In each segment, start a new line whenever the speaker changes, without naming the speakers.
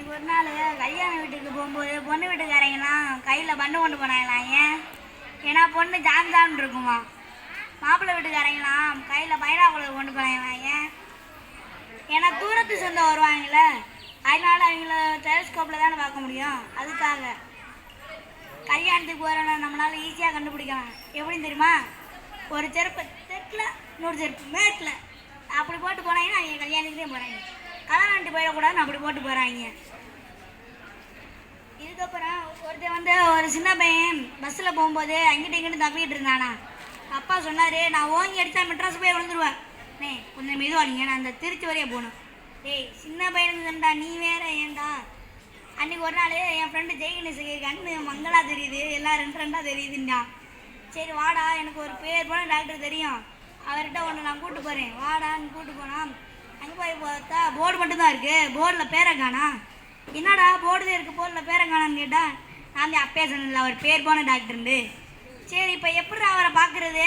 அன்னைக்கு ஒரு நாள் கல்யாண வீட்டுக்கு போகும்போது பொண்ணு வீட்டுக்காரங்களாம் கையில் பண்ணு கொண்டு போனாங்களாம். ஏன்னா பொண்ணு ஜாம் ஜாம்னு இருக்குமா. மாப்பிள்ளை வீட்டுக்காரங்களாம் கையில் பைனாக்குழல் கொண்டு போனாங்களாம். ஏன்னா தூரத்து சொந்தம் வருவாங்கள்ல, அதனால அவங்கள டெலிஸ்கோப்பில் தானே பார்க்க முடியும். அதுக்காக கல்யாணத்துக்கு போகிறோன்னா நம்மளால ஈஸியாக கண்டுபிடிக்கலாம். எப்படின்னு தெரியுமா? ஒரு செருப்பு தெற்கில், இன்னொரு செருப்பு மேட்டில் அப்படி போட்டு போனாங்கன்னா அவங்க கல்யாணத்துலேயும் போகிறாங்க. கல்யாணம் போயிடக்கூடாதுன்னு அப்படி போட்டு போகிறாங்க. இதுக்கப்புறம் ஒருத்தர் ஒரு சின்ன பையன் பஸ்ஸில் போகும்போது அங்கிட்ட இங்கிட்டு தப்பிக்கிட்டு இருந்தானா. அப்பா சொன்னார், நான் ஓங்கி அடித்தா மெட்ராஸ் போய் விழுந்துருவேன். கொஞ்சம் மெதுவாடிங்க, நான் அந்த திருச்சி வரையே போகணும். சின்ன பையனுக்குண்டா, நீ வேற ஏன்டா. அன்றைக்கி ஒரு நாள் என் ஃப்ரெண்டு ஜெய்கணேஷுக்கு கண்ணு மங்களா தெரியுது, எல்லாம் ரெண்டாக தெரியுதுண்டா. சரி வாடா, எனக்கு ஒரு பேர் போன டாக்டர் தெரியும், அவர்கிட்ட ஒன்று நான் கூப்பிட்டு போகிறேன் வாடான்னு கூப்பிட்டு போனான். அங்கே போய் பார்த்தா போர்டு மட்டும்தான் இருக்குது, போர்டில் பேரை காணா. என்னடா போர்டு இருக்குது, போர்டில் பேரை காணான்னு கேட்டால் நான் அப்பயே சொன்னேன்ல அவர் பேர் போன டாக்டருண்டு. சரி இப்போ எப்படி அவரை பார்க்குறது?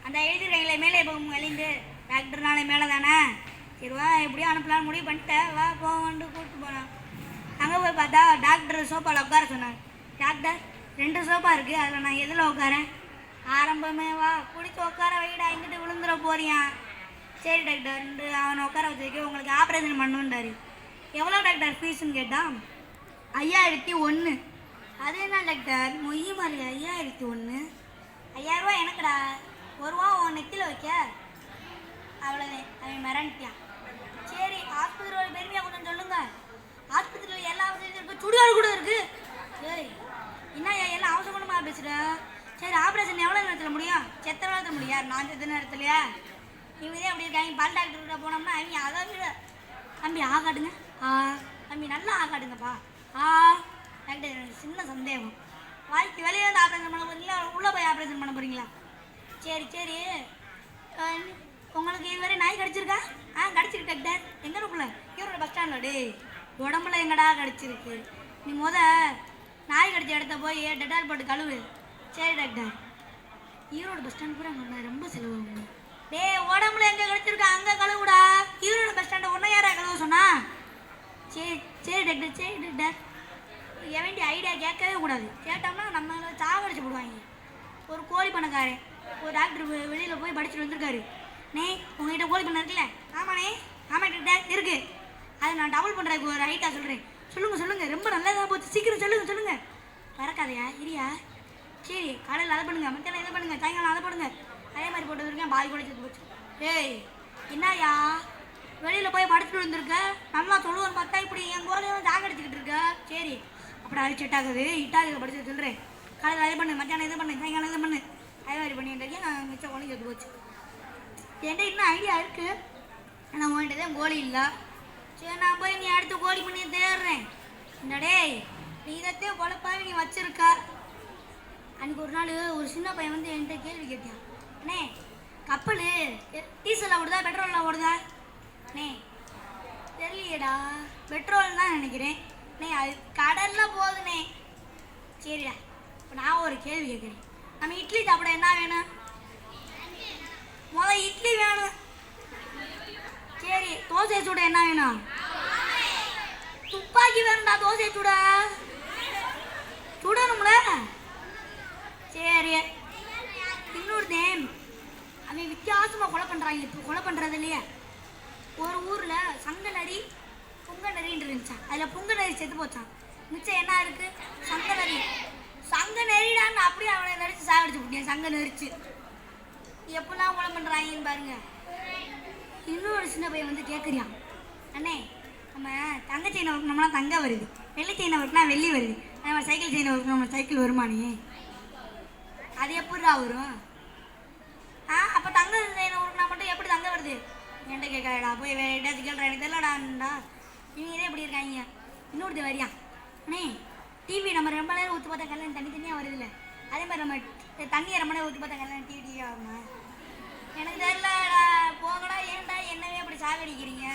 அந்த எழுதிருக்கையில் மேலே போகும் வலிந்து டாக்டர்னாலே மேலே தானே. சரி வா, எப்படியும் அனுப்பலான்னு முடிவு பண்ணிட்டேன், வா போவான்ட்டு கூப்பிட்டு போனான். அங்கே போய் பார்த்தா டாக்டர் சோஃபாவில் உட்கார சொன்னார். டாக்டர் 2 சோஃபா இருக்குது, அதில் நான் எதில் உட்காரேன்? ஆரம்பமே வா பிடிச்சி உட்கார வைடா, இங்கிட்டு விழுந்துட போறியான். சரி டாக்டர், அவனை உட்கார வச்சுருக்கு, உங்களுக்கு ஆப்ரேஷன் பண்ணுன்றாரு. எவ்வளோ டாக்டர் ஃபீஸுன்னு கேட்டான். 5001. அது என்ன டாக்டர் மொய் மாதிரி 5001? 5000 ரூபா எனக்குடா, 1 ரூபா உன் நெத்தியில் வைக்க. அவ்வளோதான், அவன் மிரண்டியான். சரி ஆஸ்பத்திரியோட பெருமையாக கொஞ்சம் சொல்லுங்க. ஆஸ்பத்திரியில் எல்லா வசதியும் இருக்குது, சுடிதார் கூட இருக்குது. சரி என்ன எல்லாம் அவசரமாக பேசுகிற? சரி ஆப்ரேஷன் எவ்வளோ நேரத்தில் முடியும்? செத்த நேரத்தில் முடியாது, நான் செத்த நேரத்துலையா? இவங்க அப்படி இருக்காங்க. பல் டாக்டர்கிட்ட போனோம்னா அவங்க அதை விட தம்பி ஆகாடுங்க, தம்பி நல்லா ஆகாடுங்கப்பா. டாக்டர் எனக்கு சின்ன சந்தேகம், வாழ்க்கை வெளியே வந்து ஆப்ரேஷன் பண்ண போகிறீங்களா, உள்ளே போய் ஆப்ரேஷன் பண்ண போகிறீங்களா? சரி சரி, உங்களுக்கு இதுவரை நாய் கடிச்சிருக்கா? கடிச்சிருக்கு டாக்டர். எங்கே இருக்குல்ல? ஈரோடு பஸ் ஸ்டாண்டில். உடம்புல எங்கடா கடிச்சிருக்கு? நீ நாய் கடிச்ச இடத்த போய் டெட்டால் போட்டு கழுவு. சரி டாக்டர். ஈரோடு பஸ் ஸ்டாண்ட் கூட அங்கே ரொம்ப செலவாகும். உடம்புல எங்கே கடிச்சிருக்கா அங்கே கழுவுடா. ஈரோடு பஸ் ஸ்டாண்டை ஒன்றை யாரா கழுவ சொன்னா? சரி சரி டாக்டர், சரி டாக்டர். வேண்டிய ஐடியா கேட்கவே கூடாது, கேட்டோம்னா நம்ம சாவடிச்சு போடுவாங்க. ஒரு கோழி பண்ணக்காரன் ஒரு டாக்டர் வெளியில் போய் படிச்சுட்டு வந்திருக்காரு. உங்ககிட்ட கோழி பண்ண இருக்குல்ல? ஆமாண்ணே. ஆமாம் டாக்டர் இருக்குது. அதை நான் டபுள் பண்ணுறதுக்கு ஒரு ஐட்டா சொல்கிறேன். சொல்லுங்கள், ரொம்ப நல்லதாக போச்சு, சீக்கிரம் சொல்லுங்கள். பறக்காதையா இரியா? சரி காலையில் அதை பண்ணுங்கள், மத்தியானம் இதை பண்ணுங்கள், சாயங்காலம் அதை போடுங்க. அதே மாதிரி போட்டு இருக்கேன், பாதி கூட சேர்த்து போச்சு. என்னய்யா வெளியில் போய் படிச்சுட்டு வந்திருக்க, நல்லா சொல்லுவோன்னு பார்த்தா இப்படி என் கோழியும் ஜாக அடிச்சுக்கிட்டு இருக்க. சரி அப்படி அடிச்சு இட்டாகுது படிச்சு சொல்கிறேன். காலையில் அதை பண்ணு, மத்தியானம் இதை பண்ணு, சாயங்காலம் இதை பண்ணு. அதே மாதிரி பண்ணிட்டு நான் மிச்சம் கோழி சேர்த்து போச்சு. என்கிட்ட இன்னும் ஐடியா இருக்குது, ஆனால் உங்கள்கிட்ட தான் கோழி இல்லை. சரி நான் போய் நீ அடுத்து கோழி பண்ணி தேடுறேன். என்னடே நீ இதைத்தான் பொழப்பாக நீ வச்சிருக்க. அன்றைக்கி ஒரு நாள் ஒரு சின்ன பையன் என்கிட்ட கேள்வி கேட்டான். அண்ணே கப்பல் டீசலில் ஓடுதா பெட்ரோலில் ஓடுதா? தெரியலையேடா, பெட்ரோல் தான் நினைக்கிறேன். அது கடலில் போகுதுண்ணே. சரிடா, இப்போ நான் ஒரு கேள்வி கேட்குறேன். நம்ம இட்லி சாப்பிட என்ன வேணும்? இட்லி வேணும். சரி தோசை சுட என்ன வேணும்? துப்பாக்கி வேணும்டா. தோசை சுடணும்ல. சரி இன்னொரு நேம், அவன் வித்தியாசமாக கொலை பண்ணுறாங்க. இப்போ கொலை பண்ணுறது இல்லையா? ஒரு ஊரில் சங்கநரி புங்கநரின்னு இருந்துச்சான். அதில் புங்கநரி செத்து போச்சான். மிச்சம் என்ன இருக்குது? சங்கநரி. சங்கநரிடான்னு அப்படியே அவனை நடித்து சாகடிச்சு விட்டேன். சங்க நெரிச்சு எப்படிலாம் கொலை பண்ணுறாங்கன்னு பாருங்க. இன்னொரு சின்ன பையன் கேட்குறியான். அண்ணே நம்ம தங்க செயினை ஒர்க்கணும்னா தங்கம் வருது, வெள்ளை செயினை ஒர்க்குனா வெள்ளி வருது, நம்ம சைக்கிள் செயினை ஒர்க்கணும் நம்ம சைக்கிள் வருமானே? அது எப்படிடா வரும்? அப்போ தங்க செயினை ஒர்க்குனா மட்டும் எப்படி தங்கம் வருது? என்கிட்ட கேட்காடா, போய் வேறு எட்டாச்சும் கேள்றா, எனக்கு தெரியலடாண்டா. இவங்க எப்படி இருக்காங்க? இன்னொருத்த வரியா? அண்ணே டிவி நம்ம ரொம்ப நேரம் ஊற்றி பார்த்தா கல்யாணம் தனித்தனியாக வருதில்ல, அதே மாதிரி நம்ம தண்ணியை ரொம்ப நேரம் ஊற்றி பார்த்தா கல்யாணம் டிவியாக வருமா? எனக்கு தெரியலடா, போங்கடா. ஏன்டா என்னவே அப்படி சாகடிக்கிறீங்க?